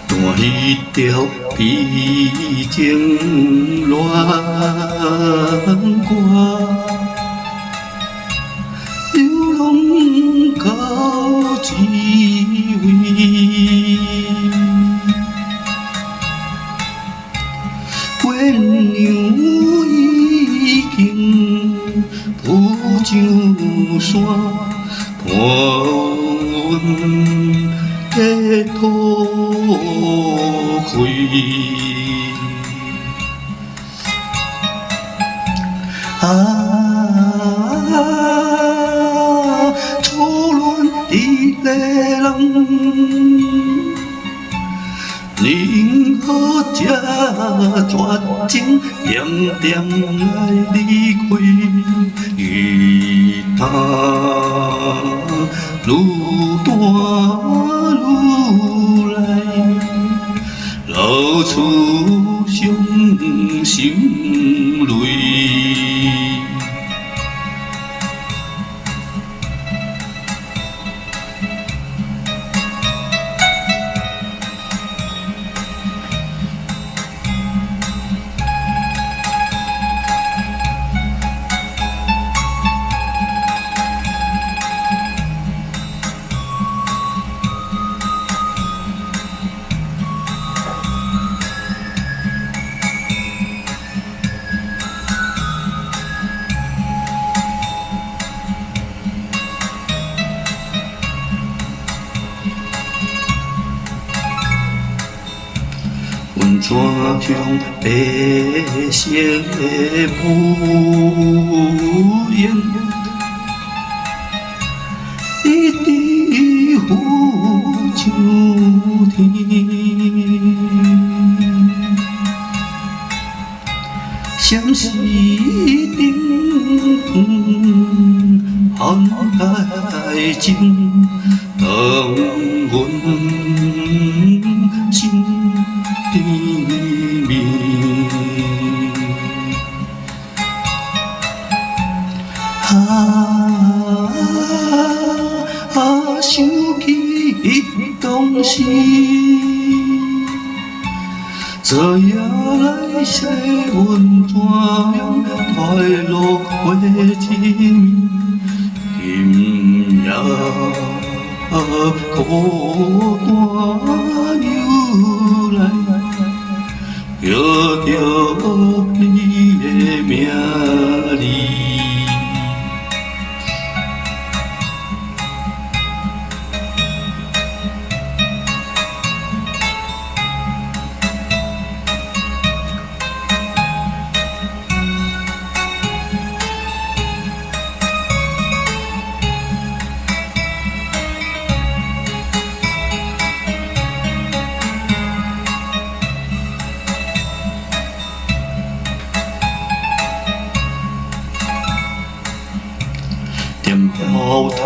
弹一条悲情恋歌，流浪到滋味。月亮已经浮上山，伴阮在土开。初恋一个人。宁可这绝情点点来离开，雨它愈大愈来，流出伤心泪。阮怎向白色的无言，一直浮上天？相思定爱情，当阮心。甜蜜，想起当时，昨夜来细阮怎样快乐过一暝，今夜孤单又来。叫着你的名字，好通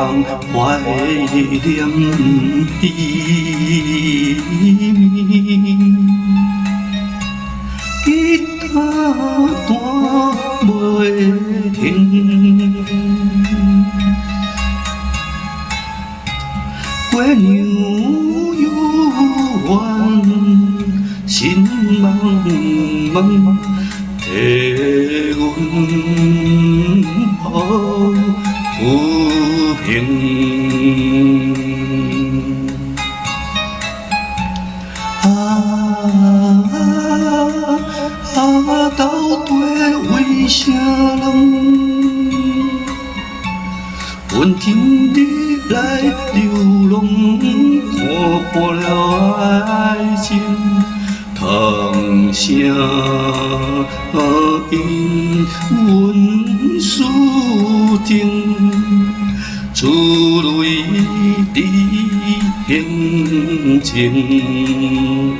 怀念伊面，吉他弹袂停，月亮悠远，心茫茫，替阮抱。不平到底为啥人？阮今日来流浪，看破了爱情，谈啥因阮输情。珠泪滴凝情。